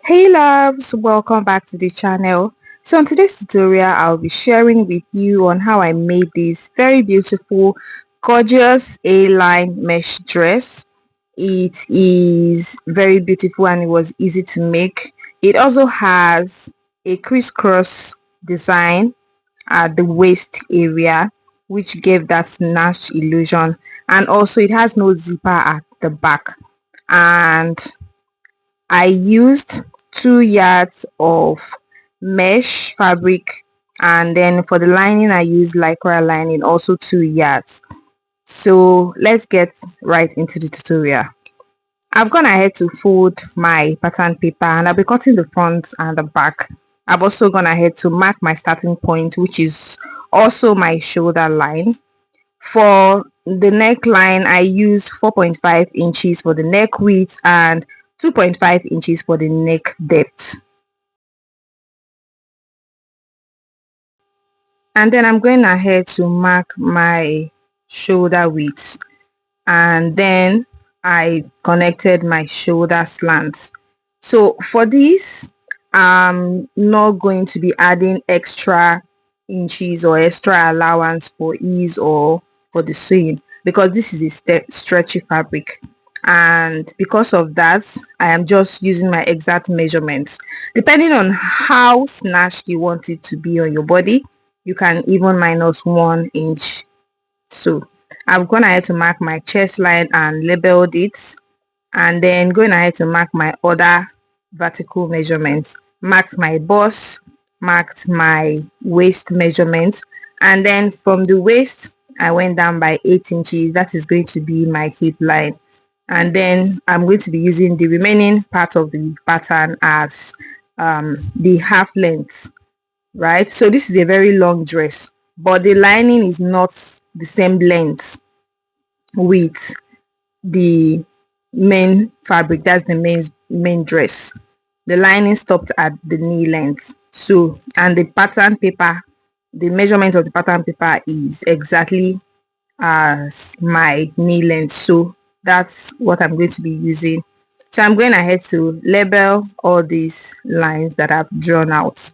Hey loves, welcome back to the channel. So in today's tutorial, I'll be sharing with you on how I made this very beautiful, gorgeous A-line mesh dress. It is very beautiful and it was easy to make. It also has a crisscross design at the waist area, which gave that snatched illusion, and also it has no zipper at the back. And I used 2 yards of mesh fabric, and then for the lining I used lycra lining, also 2 yards. So let's get right into the tutorial. I've gone ahead to fold my pattern paper and I'll be cutting the front and the back. I've also gone ahead to mark my starting point, which is also my shoulder line. For the neckline, I used 4.5 inches for the neck width and 2.5 inches for the neck depth. And then I'm going ahead to mark my shoulder width, and then I connected my shoulder slants. So for this, I'm not going to be adding extra inches or extra allowance for ease or for the sewing, because this is a stretchy fabric, and because of that I am just using my exact measurements. Depending on how snatched you want it to be on your body, you can even minus 1 inch. So I've gone ahead to mark my chest line and labeled it, and then going ahead to mark my other vertical measurements, marked my bust, marked my waist measurement, and then from the waist I went down by 8 inches. That is going to be my hip line, and then I'm going to be using the remaining part of the pattern as the half length, right? So this is a very long dress, but the lining is not the same length with the main fabric. That's the main dress. The lining stopped at the knee length. So, and the pattern paper, the measurement of the pattern paper is exactly as my knee length. So that's what I'm going to be using. So I'm going ahead to label all these lines that I've drawn out.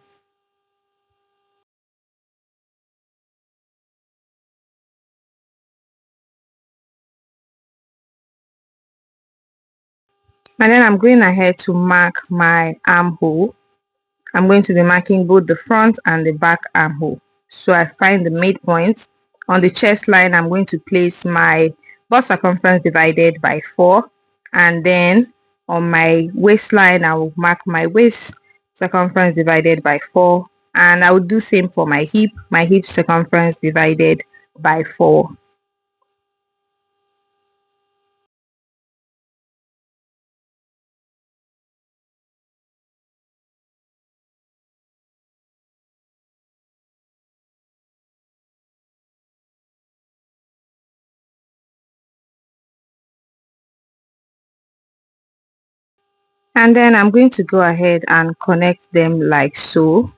And then I'm going ahead to mark my armhole. I'm going to be marking both the front and the back armhole. So I find the midpoint. On the chest line, I'm going to place my bust circumference divided by 4. And then on my waistline, I will mark my waist circumference divided by 4. And I will do same for my hip circumference divided by 4. And then I'm going to go ahead and connect them like so.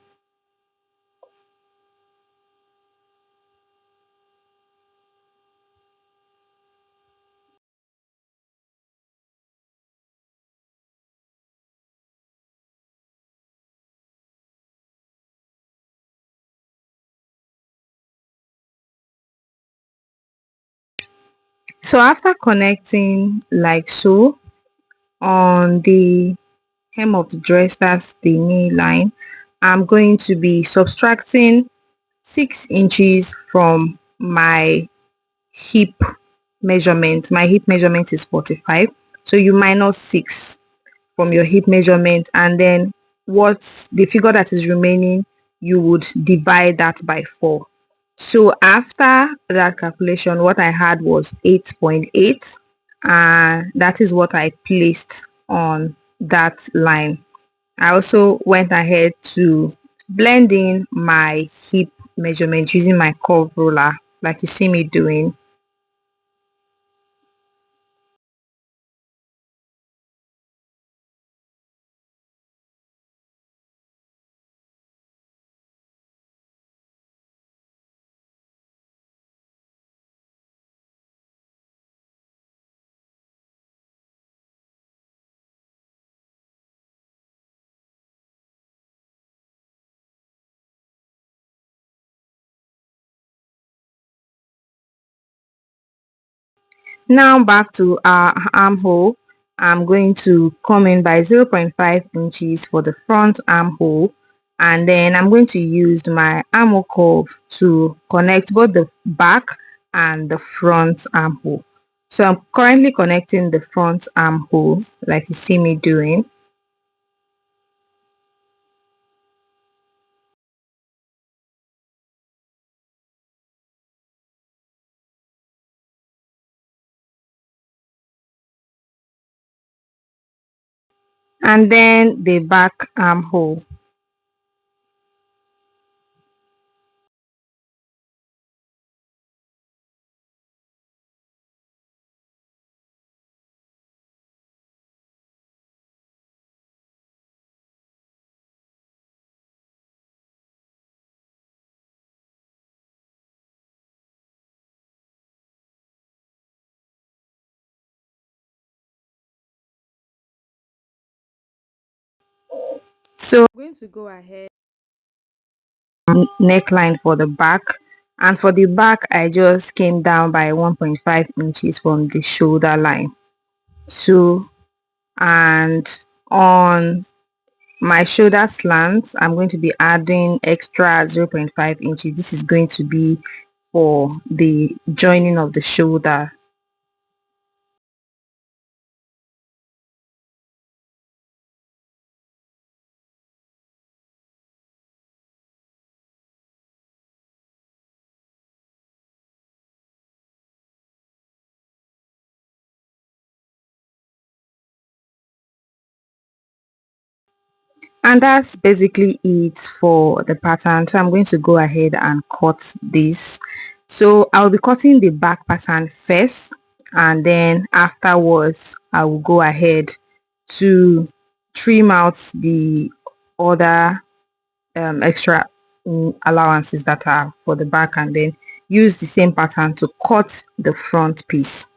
So after connecting like so on the hem of the dress, that's the knee line, I'm going to be subtracting 6 inches from my hip measurement. My hip measurement is 45, so you minus 6 from your hip measurement, and then what the figure that is remaining, you would divide that by 4. So after that calculation, what I had was 8.8, and that is what I placed on that line. I also went ahead to blend in my hip measurement using my curve ruler, like you see me doing. Now back to our armhole. I'm going to come in by 0.5 inches for the front armhole, and then I'm going to use my armhole curve to connect both the back and the front armhole. So I'm currently connecting the front armhole like you see me doing. And then the back armhole. So I'm going to go ahead neckline for the back, and for the back I just came down by 1.5 inches from the shoulder line. So, and on my shoulder slants I'm going to be adding extra 0.5 inches. This is going to be for the joining of the shoulder. And that's basically it for the pattern. So I'm going to go ahead and cut this. So I'll be cutting the back pattern first, and then afterwards I will go ahead to trim out the other extra allowances that are for the back, and then use the same pattern to cut the front piece.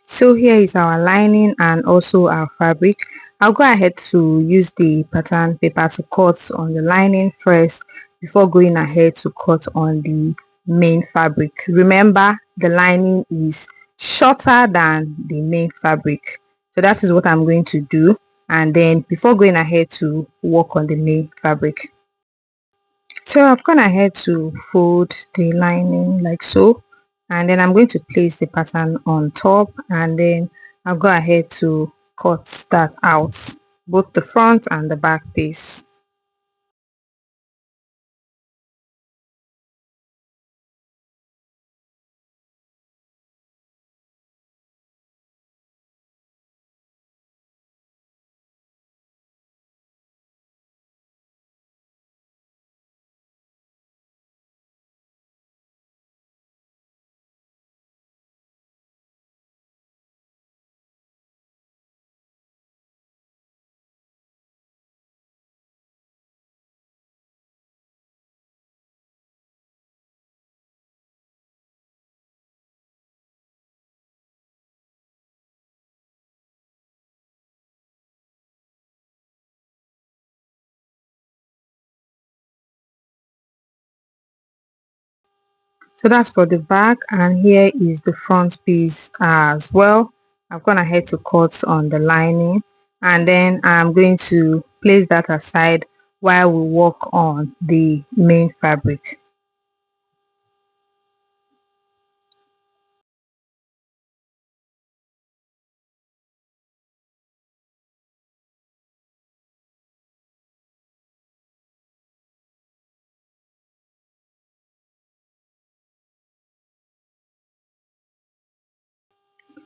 So here is our lining and also our fabric. I'll go ahead to use the pattern paper to cut on the lining first before going ahead to cut on the main fabric. Remember, the lining is shorter than the main fabric. So that is what I'm going to do, and then before going ahead to work on the main fabric. So I've gone ahead to fold the lining like so, and then I'm going to place the pattern on top, and then I'll go ahead to cut that out, both the front and the back piece. So that's for the back, and here is the front piece as well. I've gone ahead to cut on the lining, and then I'm going to place that aside while we work on the main fabric.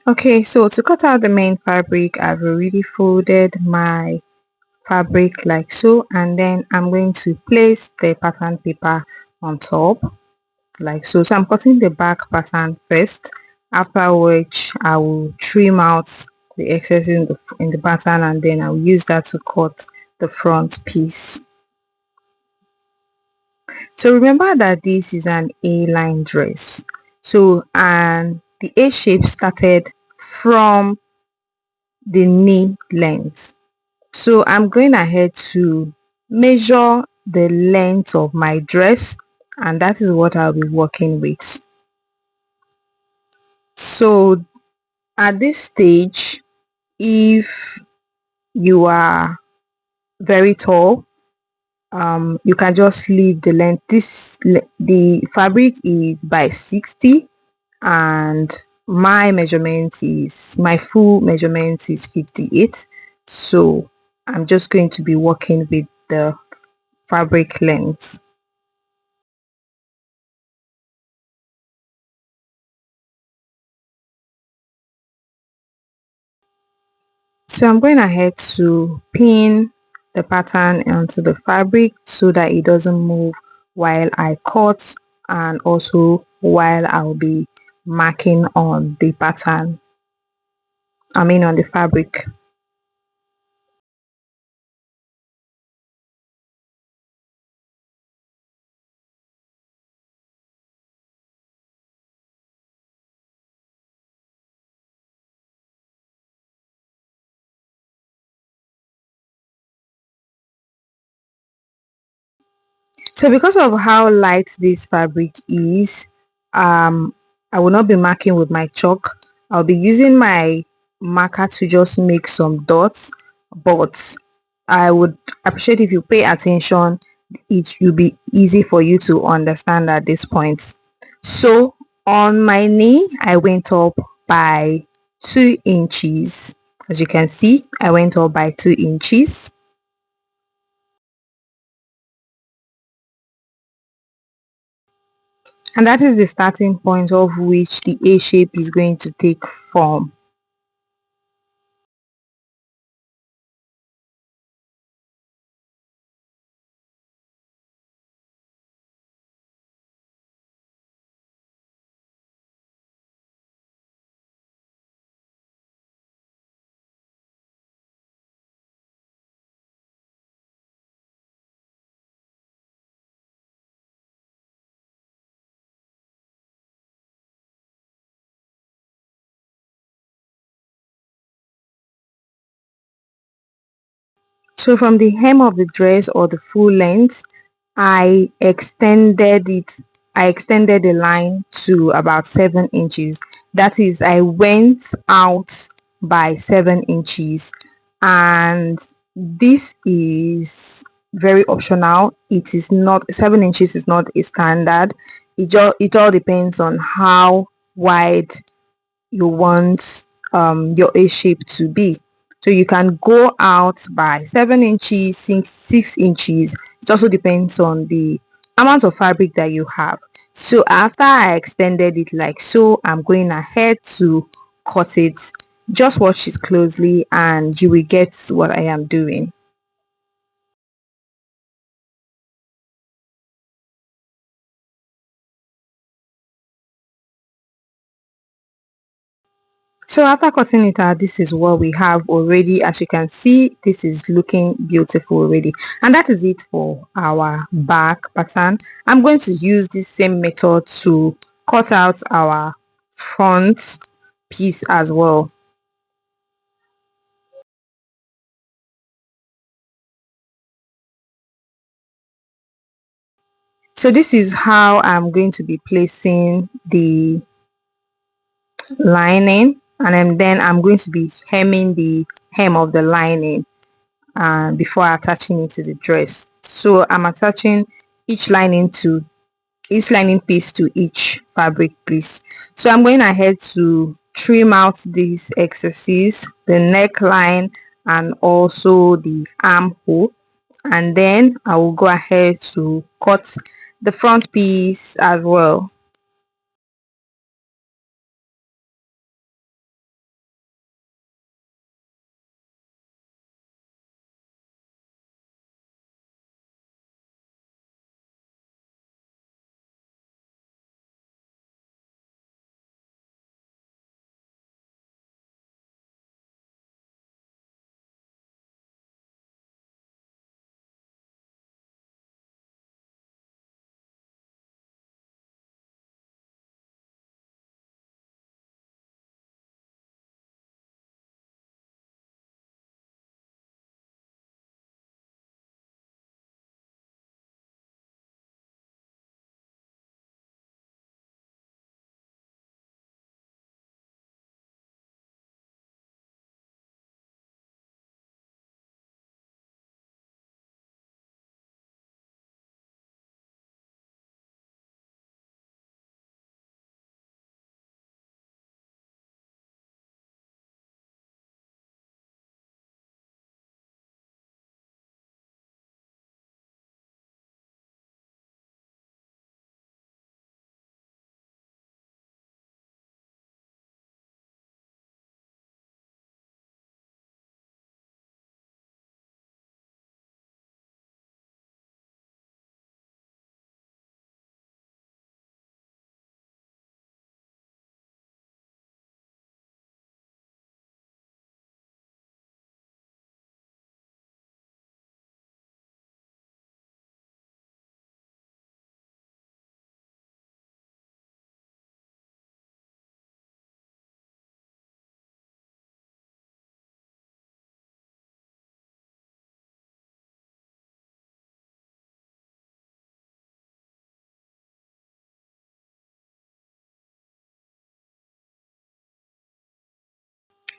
Okay, so to cut out the main fabric, I've already folded my fabric like so, and then I'm going to place the pattern paper on top like so. So I'm cutting the back pattern first, after which I will trim out the excess in the pattern, and then I'll use that to cut the front piece. So remember that this is an A-line dress. So, and the A shape started from the knee length. So I'm going ahead to measure the length of my dress, and that is what I'll be working with. So At this stage, if you are very tall, you can just leave the length. The fabric is by 60, and my full measurement is 58. So I'm just going to be working with the fabric length. So I'm going ahead to pin the pattern onto the fabric so that it doesn't move while I cut, and also while I'll be marking on the pattern, on the fabric. So because of how light this fabric is, um, I will not be marking with my chalk. I'll be using my marker to just make some dots, but I would appreciate if you pay attention. It will be easy for you to understand at this point. So on my knee, I went up by 2 inches. As you can see, I went up by 2 inches. And that is the starting point of which the A shape is going to take form. So from the hem of the dress or the full length, I extended it. I extended the line to about 7 inches. That is, I went out by 7 inches, and this is very optional. It is not 7 inches is not a standard. It all depends on how wide you want your A shape to be. So you can go out by 7 inches, 6 inches. It also depends on the amount of fabric that you have. So after I extended it like so, I'm going ahead to cut it. Just watch it closely and you will get what I am doing. So after cutting it out, this is what we have already. As you can see, this is looking beautiful already. And that is it for our back pattern. I'm going to use this same method to cut out our front piece as well. So this is how I'm going to be placing the lining, and then I'm going to be hemming the hem of the lining before attaching it to the dress. So I'm attaching each lining to each lining piece to each fabric piece. So I'm going ahead to trim out these excesses, the neckline and also the armhole, and then I will go ahead to cut the front piece as well.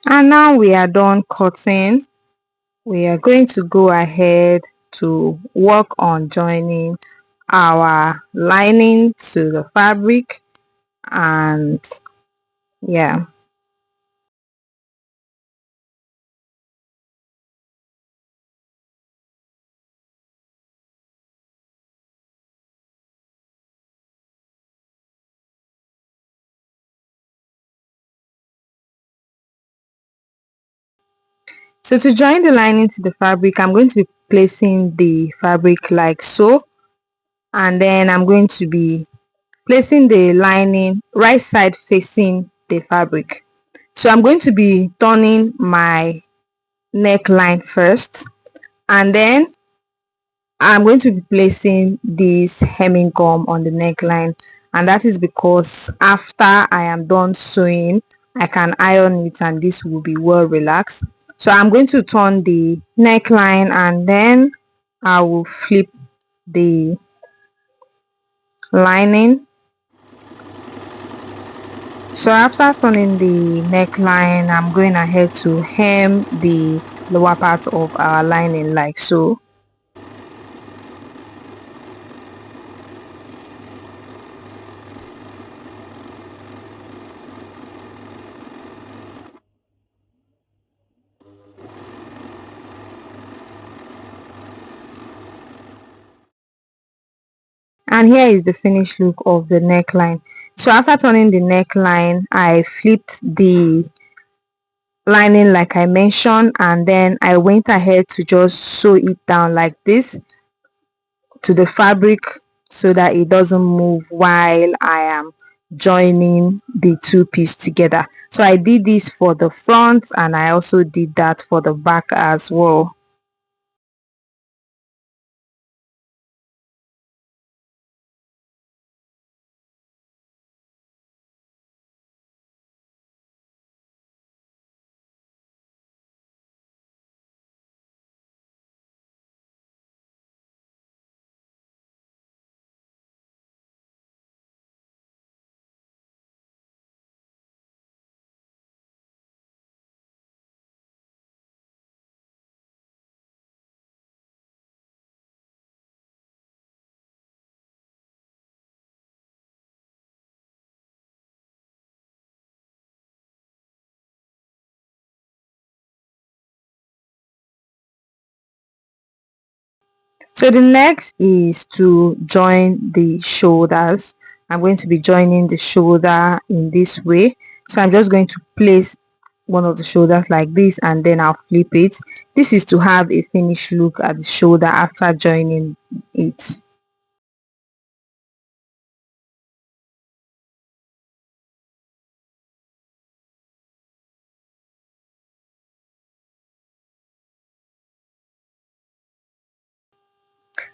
And now we are done cutting. We are going to go ahead to work on joining our lining to the fabric. And yeah, so to join the lining to the fabric, I'm going to be placing the fabric like so, and then I'm going to be placing the lining right side facing the fabric. So I'm going to be turning my neckline first, and then I'm going to be placing this hemming gum on the neckline, and that is because after I am done sewing, I can iron it and this will be well relaxed. So I'm going to turn the neckline and then I will flip the lining. So after turning the neckline, I'm going ahead to hem the lower part of our lining like so. And here is the finished look of the neckline. So after turning the neckline, I flipped the lining like I mentioned, and then I went ahead to just sew it down like this to the fabric so that it doesn't move while I am joining the two pieces together. So I did this for the front and I also did that for the back as well. So the next is to join the shoulders. I'm going to be joining the shoulder in this way. So I'm just going to place one of the shoulders like this and then I'll flip it. This is to have a finished look at the shoulder after joining it.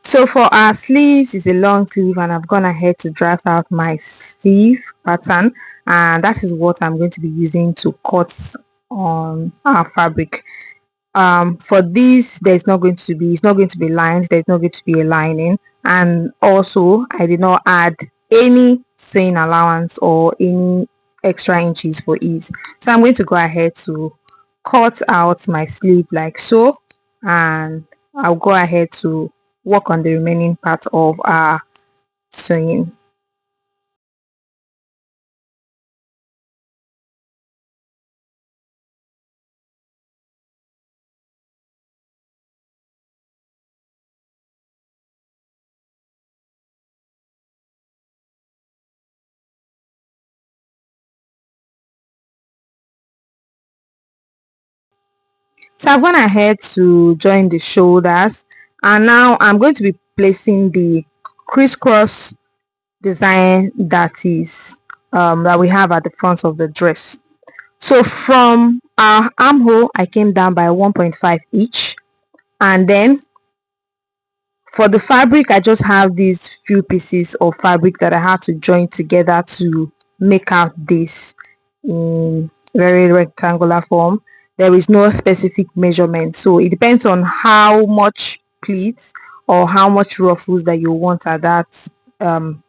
So for our sleeves, it's a long sleeve and I've gone ahead to draft out my sleeve pattern, and that is what I'm going to be using to cut on our fabric. For this, there's not going to be, it's not going to be lined, there's not going to be a lining, and also I did not add any sewing allowance or any extra inches for ease. So I'm going to go ahead to cut out my sleeve like so, and I'll go ahead to work on the remaining part of our sewing. So I've gone ahead to join the shoulders, and now I'm going to be placing the crisscross design that is that we have at the front of the dress. So from our armhole, I came down by 1.5 each, and then for the fabric, I just have these few pieces of fabric that I had to join together to make out this in very rectangular form. There is no specific measurement, so it depends on how much pleats or how much ruffles that you want um,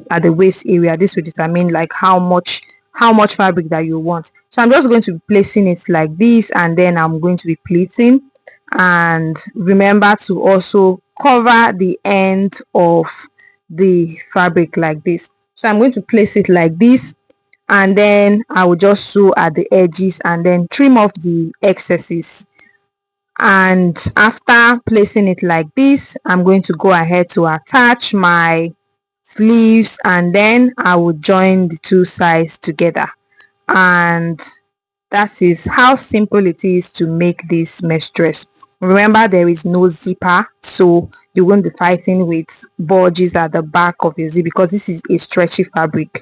at the waist area. This will determine like how much fabric that you want. So I'm just going to be placing it like this, and then I'm going to be pleating. And remember to also cover the end of the fabric like this. So I'm going to place it like this, and then I will just sew at the edges and then trim off the excesses. And after placing it like this, I'm going to go ahead to attach my sleeves, and then I will join the two sides together. And that is how simple it is to make this mesh dress. Remember, there is no zipper, so you won't be fighting with bulges at the back of your zip because this is a stretchy fabric.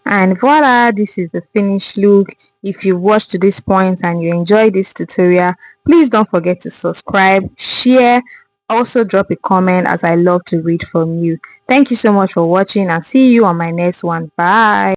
And voila, this is the finished look. If you watched to this point and you enjoyed this tutorial, please don't forget to subscribe, share, also drop a comment, as I love to read from you. Thank you so much for watching, and see you on my next one. Bye.